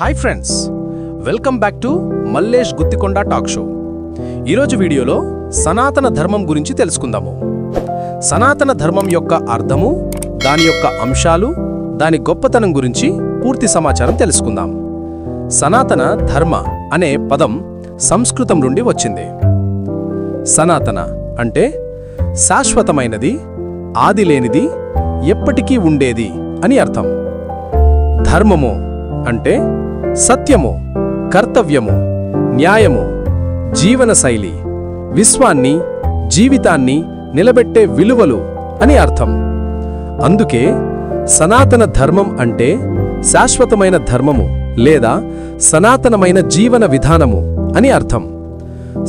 Hi friends, welcome back to Mallesh Guthikonda talk show. ఈరోజు వీడియోలో సనాతన ధర్మం గురించి తెలుసుకుందాము. సనాతన ధర్మం యొక్క అర్థము, దాని యొక్క అంశాలు, దాని గొప్పతనం గురించి పూర్తి సమాచారం తెలుసుకుందాం. సనాతన ధర్మ అనే పదం సంస్కృతం నుండి వచ్చింది. సనాతన అంటే శాశ్వతమైనది, ఆదిలేనిది, ఎప్పటికీ ఉండేది అని అర్థం. ధర్మము అంటే సత్యము, కర్తవ్యము, న్యాయము, జీవనశైలి, విశ్వాన్ని, జీవితాన్ని నిలబెట్టే విలువలు అని అర్థం. అందుకే సనాతన ధర్మం అంటే శాశ్వతమైన ధర్మము లేదా సనాతనమైన జీవన విధానము అని అర్థం.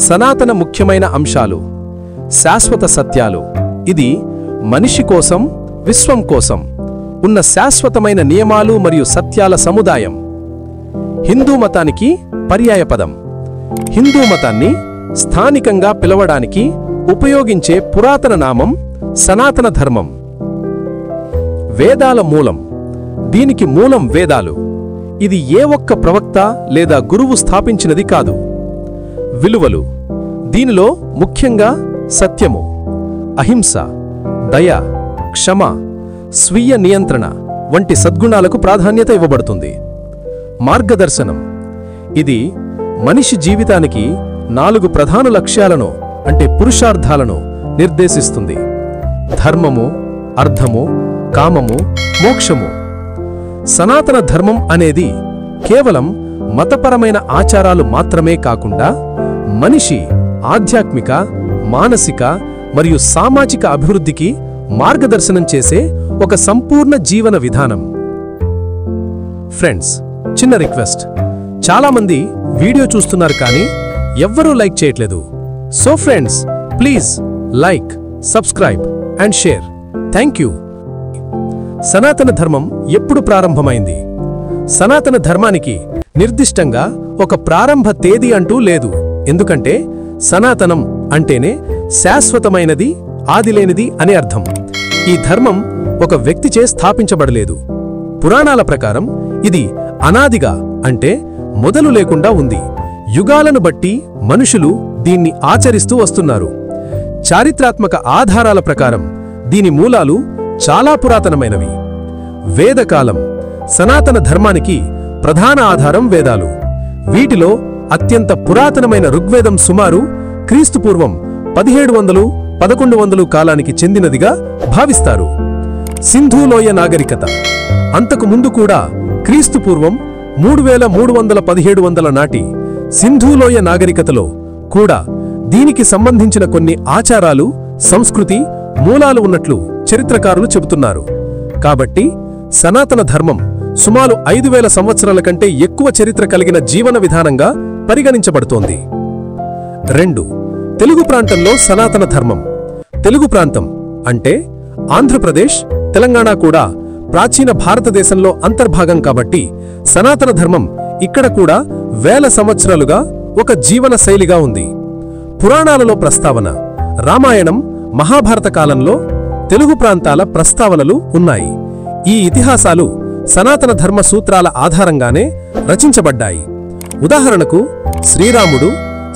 సనాతన ముఖ్యమైన అంశాలు: శాశ్వత సత్యాలు, ఇది మనిషి కోసం, విశ్వం కోసం ఉన్న శాశ్వతమైన నియమాలు మరియు సత్యాల సముదాయం. హిందూ మతానికి పర్యాయపదం. హిందూ మతాన్ని స్థానికంగా పిలవడానికి ఉపయోగించే పురాతన నామం సనాతన ధర్మం. వేదాల మూలం. దీనికి మూలం వేదాలు. ఇది ఏ ఒక్క ప్రవక్త లేదా గురువు స్థాపించినది కాదు. విలువలు. దీనిలో ముఖ్యంగా సత్యము, అహింస, దయ, క్షమ, స్వీయ నియంత్రణ వంటి సద్గుణాలకు ప్రాధాన్యత ఇవ్వబడుతుంది. మార్గదర్శనం. ఇది మనిషి జీవితానికి 4 ప్రధాన లక్ష్యాలను అంటే పురుషార్థాలను నిర్దేశిస్తుంది: ధర్మము, అర్థము, కామము, మోక్షము. సనాతన ధర్మం అనేది కేవలం మతపరమైన ఆచారాలు మాత్రమే కాకుండా మనిషి ఆధ్యాత్మిక, మానసిక మరియు సామాజిక అభివృద్ధికి మార్గదర్శనం చేసే ఒక సంపూర్ణ జీవన విధానం. ఫ్రెండ్స్, చిన్న రిక్వెస్ట్. చాలామంది వీడియో చూస్తున్నారు కానీ ఎవ్వరూ లైక్ చేయట్లేదు. So friends, please like, subscribe and share. Thank you. సనాతన ధర్మం ఎప్పుడు ప్రారంభమైంది? సనాతన ధర్మానికి నిర్దిష్టంగా ఒక ప్రారంభ తేదీ అంటూ లేదు. ఎందుకంటే సనాతనం అంటేనే శాశ్వతమైనది, ఆదిలేనిది అని అర్థం. ఈ ధర్మం ఒక వ్యక్తిచే స్థాపించబడలేదు. పురాణాల ప్రకారం ఇది అనాదిగా అంటే మొదలు లేకుండా ఉంది. యుగాలను బట్టి మనుషులు దీన్ని ఆచరిస్తూ వస్తున్నారు. చారిత్రాత్మక ఆధారాల ప్రకారం దీని మూలాలు చాలా పురాతనమైనవి. వేదకాలం. సనాతన ధర్మానికి ప్రధాన ఆధారం వేదాలు. వీటిలో అత్యంత పురాతనమైన ఋగ్వేదం సుమారు క్రీస్తుపూర్వం 1700-1100 కాలానికి చెందినదిగా భావిస్తారు. సింధూలోయ నాగరికత. అంతకు ముందు కూడా క్రీస్తుపూర్వం 3300-1700 నాటి సింధూలోయ నాగరికతలో కూడా దీనికి సంబంధించిన కొన్ని ఆచారాలు, సంస్కృతి మూలాలు ఉన్నట్లు చరిత్రకారులు చెబుతున్నారు. కాబట్టి సనాతన ధర్మం సుమారు 5000 సంవత్సరాల కంటే ఎక్కువ చరిత్ర కలిగిన జీవన విధానంగా పరిగణించబడుతోంది. 2. తెలుగు ప్రాంతంలో సనాతన ధర్మం. తెలుగు ప్రాంతం అంటే ఆంధ్రప్రదేశ్, తెలంగాణ కూడా ప్రాచీన భారతదేశంలో అంతర్భాగం కాబట్టి సనాతన ధర్మం ఇక్కడ కూడా వేల సంవత్సరాలుగా ఒక జీవన శైలిగా ఉంది. పురాణాలలో ప్రస్తావన. రామాయణం, మహాభారత కాలంలో తెలుగు ప్రాంతాల ప్రస్తావనలు ఉన్నాయి. ఈ ఇతిహాసాలు సనాతన ధర్మ సూత్రాల ఆధారంగానే రచించబడ్డాయి. ఉదాహరణకు శ్రీరాముడు,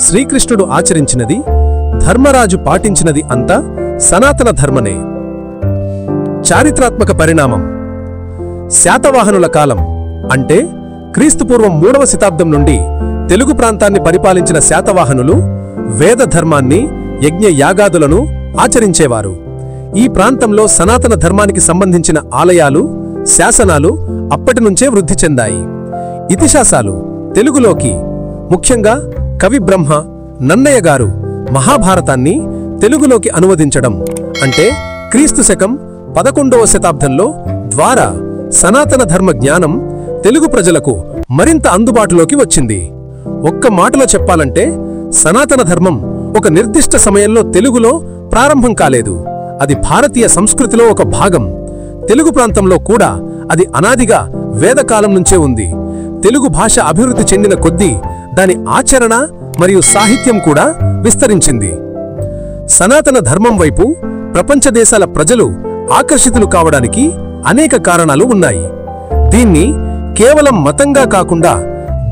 శ్రీకృష్ణుడు ఆచరించినది, ధర్మరాజు పాటించినది అంతా సనాతన ధర్మనే. చారిత్రాత్మక పరిణామం. శాతవాహనుల కాలం అంటే క్రీస్తుపూర్వం 3వ శతాబ్దం నుండి తెలుగు ప్రాంతాన్ని పరిపాలించిన శాతవాహనులు వేద ధర్మాన్ని, యజ్ఞ యాగాదులను ఆచరించేవారు. ఈ ప్రాంతంలో సనాతన ధర్మానికి సంబంధించిన ఆలయాలు, శాసనాలు అప్పటినుంచే వృద్ధి చెందాయి. ఇతిహాసాలు తెలుగులోకి, ముఖ్యంగా కవి బ్రహ్మ నన్నయ్య గారు మహాభారతాన్ని తెలుగులోకి అనువదించడం అంటే క్రీస్తు శకం 11వ శతాబ్దంలో ద్వారా సనాతన ధర్మ జ్ఞానం తెలుగు ప్రజలకు మరింత అందుబాటులోకి వచ్చింది. ఒక్క మాటలో చెప్పాలంటే సనాతన ధర్మం ఒక నిర్దిష్ట సమయంలో తెలుగులో ప్రారంభం కాలేదు. అది భారతీయ సంస్కృతిలో ఒక భాగం. తెలుగు ప్రాంతంలో కూడా అది అనాదిగా వేదకాలం నుంచే ఉంది. తెలుగు భాష అభివృద్ధి చెందిన కొద్దీ దాని ఆచరణ మరియు సాహిత్యం కూడా విస్తరించింది. సనాతన ధర్మం వైపు ప్రపంచ దేశాల ప్రజలు ఆకర్షితులు కావడానికి అనేక కారణాలు ఉన్నాయి. దీన్ని కేవలం మతంగా కాకుండా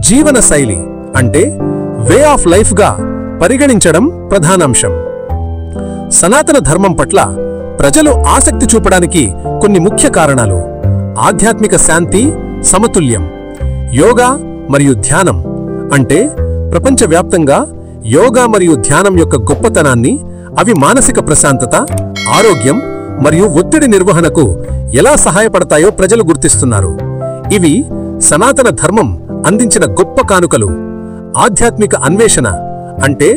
జీవన శైలి అంటే వే ఆఫ్ లైఫ్గా పరిగణించడం ప్రధానాంశం. సనాతన ధర్మం పట్ల ప్రజలు ఆసక్తి చూపడానికి కొన్ని ముఖ్య కారణాలు: ఆధ్యాత్మిక శాంతి, సమతుల్యం. యోగా మరియు ధ్యానం అంటే ప్రపంచవ్యాప్తంగా యోగా మరియు ధ్యానం యొక్క గొప్పతనాన్ని, అవి మానసిక ప్రశాంతత, ఆరోగ్యం మరియు ఒత్తిడి నిర్వహణకు ఎలా సహాయపడతాయో ప్రజలు గుర్తిస్తున్నారు. ఇవి సనాతన ధర్మం అందించిన గొప్ప కానుకలు. ఆధ్యాత్మిక అన్వేషణ అంటే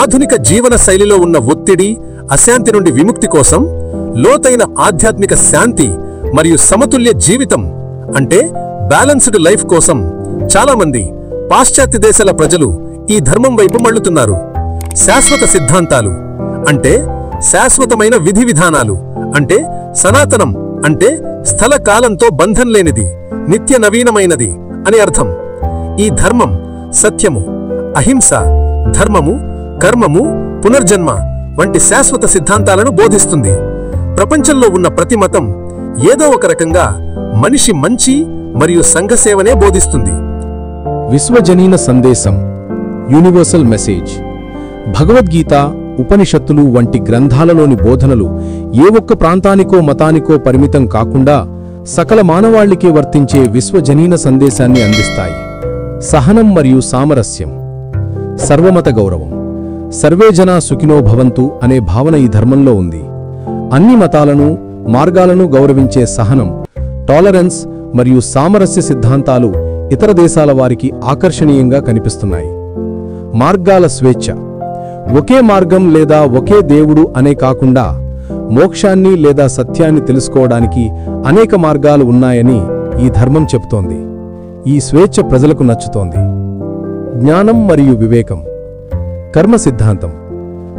ఆధునిక జీవన శైలిలో ఉన్న ఒత్తిడి, అశాంతి నుండి విముక్తి కోసం లోతైన ఆధ్యాత్మిక శాంతి మరియు సమతుల్య జీవితం అంటే బ్యాలెన్స్డ్ లైఫ్ కోసం చాలామంది పాశ్చాత్య దేశాల ప్రజలు ఈ ధర్మం వైపు మళ్లుతున్నారు. శాశ్వత సిద్ధాంతాలు అంటే శాశ్వతమైన విధి విధానాలు అంటే సనాతనం అంటే స్థల కాలంతో బంధం లేనిది, నిత్య నవీనమైనది అని అర్థం. ఈ ధర్మం సత్యము, అహింస, ధర్మము, కర్మము, పునర్జన్మ వంటి శాశ్వత సిద్ధాంతాలను బోధిస్తుంది. ప్రపంచంలో ఉన్న ప్రతి మతం ఏదో ఒక రకంగా మనిషి మంచి మరియు సంఘసేవనే బోధిస్తుంది. విశ్వజనీన సందేశం, యూనివర్సల్ మెసేజ్. భగవద్గీత, ఉపనిషత్తులు వంటి గ్రంథాలలోని బోధనలు ఏ ఒక్క ప్రాంతానికో మతానికో పరిమితం కాకుండా సకల మానవాళికే వర్తించే విశ్వజనీన సందేశాన్ని అందిస్తాయి. సహనం మరియు సామరస్యం, సర్వమత గౌరవం, సర్వే జనా సుఖినో భవంతు అనే భావన ఈ ధర్మంలో ఉంది. అన్ని మతాలను, మార్గాలను గౌరవించే సహనం, టాలరెన్స్ మరియు సామరస్య సిద్ధాంతాలు ఇతర దేశాల వారికి ఆకర్షణీయంగా కనిపిస్తున్నాయి. మార్గాల స్వేచ్ఛ, ఒకే మార్గం లేదా ఒకే దేవుడు అనే కాకుండా మోక్షాన్ని లేదా సత్యాన్ని తెలుసుకోవడానికి అనేక మార్గాలు ఉన్నాయని ఈ ధర్మం చెబుతోంది. ఈ స్వేచ్ఛ ప్రజలకు నచ్చుతోంది. జ్ఞానం మరియు వివేకం, కర్మ సిద్ధాంతం.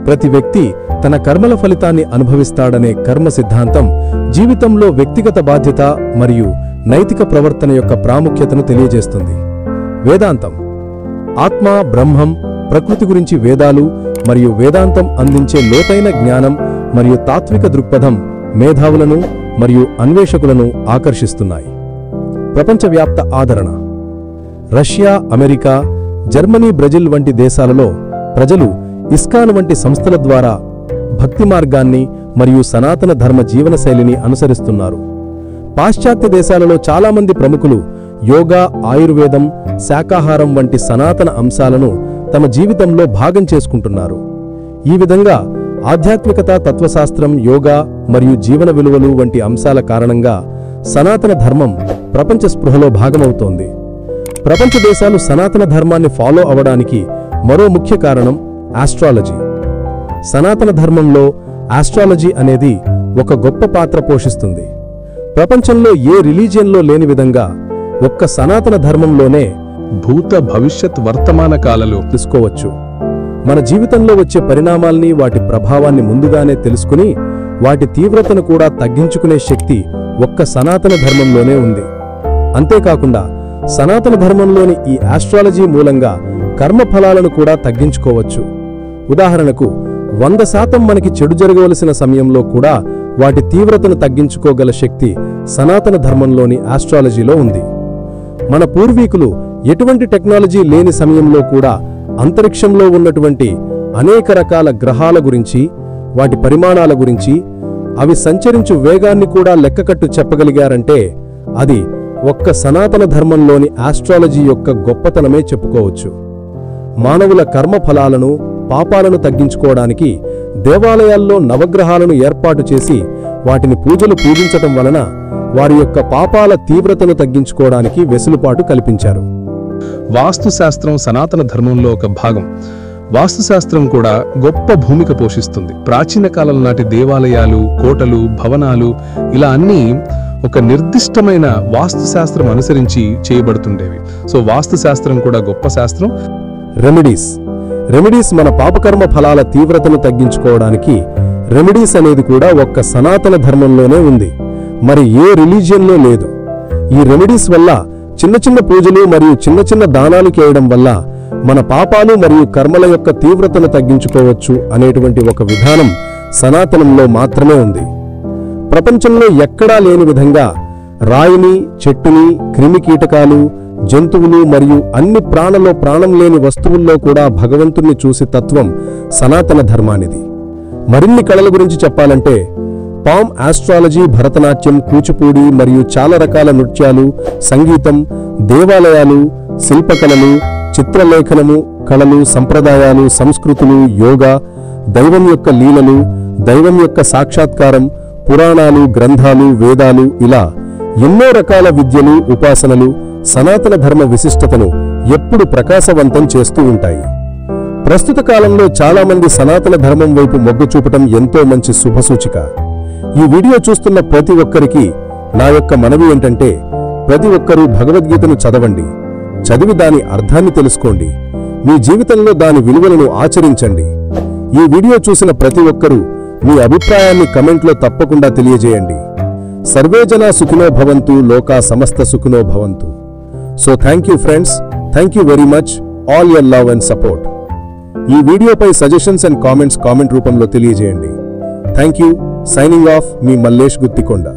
ప్రతి వ్యక్తి తన కర్మల ఫలితాన్ని అనుభవిస్తాడనే కర్మ సిద్ధాంతం జీవితంలో వ్యక్తిగత బాధ్యత మరియు నైతిక ప్రవర్తన యొక్క ప్రాముఖ్యతను తెలియజేస్తుంది. వేదాంతం, ఆత్మ, బ్రహ్మం, ప్రకృతి గురించి వేదాలు మరియు వేదాంతం అందించే లోతైన జ్ఞానం మరియు తాత్విక దృక్పథం మేధావులను మరియు అన్వేషకులను ఆకర్షిస్తున్నాయి. ప్రపంచవ్యాప్త ఆదరణ. రష్యా, అమెరికా, జర్మనీ, బ్రెజిల్ వంటి దేశాలలో ప్రజలు ఇస్కాన్ వంటి సంస్థల ద్వారా భక్తి మార్గాన్ని మరియు సనాతన ధర్మ జీవనశైలిని అనుసరిస్తున్నారు. పాశ్చాత్య దేశాలలో చాలామంది ప్రముఖులు యోగా, ఆయుర్వేదం, శాకాహారం వంటి సనాతన అంశాలను తమ జీవితంలో భాగం చేసుకుంటున్నారు. ఈ విధంగా ఆధ్యాత్మికత, తత్వశాస్త్రం, యోగా మరియు జీవన విలువలు వంటి అంశాల కారణంగా సనాతన ధర్మం ప్రపంచ స్పృహలో భాగమవుతోంది. ప్రపంచ దేశాలు సనాతన ధర్మాన్ని ఫాలో అవడానికి మరో ముఖ్య కారణం ఆస్ట్రాలజీ. సనాతన ధర్మంలో ఆస్ట్రాలజీ అనేది ఒక గొప్ప పాత్ర పోషిస్తుంది. ప్రపంచంలో ఏ రిలీజియన్లో లేని విధంగా ఒక్క సనాతన ధర్మంలోనే భూత, భవిష్యత్, వర్తమాన కాలాలు తెలుసుకోవచ్చు. మన జీవితంలో వచ్చే పరిణామాల్ని, వాటి ప్రభావాన్ని ముందుగానే తెలుసుకుని వాటి తీవ్రతను కూడా తగ్గించుకునే శక్తి ఒక్క సనాతన ధర్మంలోనే ఉంది. అంతేకాకుండా సనాతన ధర్మంలోని ఈ ఆస్ట్రాలజీ మూలంగా కర్మఫలాలను కూడా తగ్గించుకోవచ్చు. ఉదాహరణకు 100% మనకి చెడు జరగవలసిన సమయంలో కూడా వాటి తీవ్రతను తగ్గించుకోగల శక్తి సనాతన ధర్మంలోని ఆస్ట్రాలజీలో ఉంది. మన పూర్వీకులు ఎటువంటి టెక్నాలజీ లేని సమయంలో కూడా అంతరిక్షంలో ఉన్నటువంటి అనేక రకాల గ్రహాల గురించి, వాటి పరిమాణాల గురించి, అవి సంచరించు వేగాన్ని కూడా లెక్కకట్టు చెప్పగలిగారంటే అది ఒక్క సనాతన ధర్మంలోని ఆస్ట్రాలజీ యొక్క గొప్పతనమే చెప్పుకోవచ్చు. మానవుల కర్మఫలాలను, పాపాలను తగ్గించుకోవడానికి దేవాలయాల్లో నవగ్రహాలను ఏర్పాటు చేసి వాటిని పూజించటం వలన వారి యొక్క పాపాల తీవ్రతను తగ్గించుకోవడానికి వెసులుబాటు కల్పించారు. వాస్తుశాస్త్రం సనాతన ధర్మంలో ఒక భాగం. వాస్తుశాస్త్రం కూడా గొప్ప భూమిక పోషిస్తుంది. ప్రాచీన కాలం నాటి దేవాలయాలు, కోటలు, భవనాలు ఇలా అన్నీ ఒక నిర్దిష్టమైన వాస్తుశాస్త్రం అనుసరించి చేయబడుతుండేవి. సో వాస్తుశాస్త్రం కూడా గొప్ప శాస్త్రం. రెమెడీస్ మన పాపకర్మ ఫలాల తీవ్రతను తగ్గించుకోవడానికి రెమెడీస్ అనేది కూడా ఒక్క సనాతన ధర్మంలోనే ఉంది, మరి ఏ రిలీజియన్లో లేదు. ఈ రెమెడీస్ వల్ల చిన్న చిన్న పూజలు మరియు చిన్న చిన్న దానాలు చేయడం వల్ల మన పాపాలు మరియు కర్మల యొక్క తీవ్రతను తగ్గించుకోవచ్చు అనేటువంటి ఒక విధానం సనాతనంలో మాత్రమే ఉంది. ప్రపంచంలో ఎక్కడా లేని విధంగా రాయిని, చెట్టుని, క్రిమికీటకాలు, జంతువులు మరియు అన్ని ప్రాణంలో ప్రాణం లేని వస్తువుల్లో కూడా భగవంతుణ్ణి చూసి తత్వం సనాతన ధర్మానిది. మరిన్ని కళల గురించి చెప్పాలంటే పామ్ ఆస్ట్రాలజీ, భరతనాట్యం, కూచిపూడి మరియు చాలా రకాల నృత్యాలు, సంగీతం, దేవాలయాలు, శిల్పకళలు, చిత్రలేఖనము, కళలు, సంప్రదాయాలు, సంస్కృతులు, యోగా, దైవం యొక్క లీలలు, దైవం యొక్క సాక్షాత్కారం, పురాణాలు, గ్రంథాలు, వేదాలు, ఇలా ఎన్నో రకాల విద్యలు, ఉపాసనలు సనాతన ధర్మ విశిష్టతను ఎప్పుడు ప్రకాశవంతం చేస్తూ ఉంటాయి. ప్రస్తుత కాలంలో చాలామంది సనాతన ధర్మం వైపు మొగ్గు చూపటం ఎంతో మంచి శుభసూచిక. ఈ వీడియో చూస్తున్న ప్రతి ఒక్కరికి నా యొక్క మనవి ఏంటంటే, ప్రతి ఒక్కరూ భగవద్గీతను చదవండి, చదివి దాని అర్థాన్ని తెలుసుకోండి, మీ జీవితంలో దాని విలువలను ఆచరించండి. ఈ వీడియో చూసిన ప్రతి ఒక్కరూ మీ అభిప్రాయాన్ని కమెంట్లో తప్పకుండా తెలియజేయండి. సర్వే జనా సుఖినో భవంతు, లోకా సమస్త సుఖినో భవంతు. So thank you friends, thank you very much, all your love and support. ఈ వీడియోపై సజెషన్స్ అండ్ కామెంట్స్ కామెంట్ రూపంలో తెలియజేయండి. Thank you. సైనింగ్ ఆఫ్, మీ మల్లేష్ గుత్తికొండ.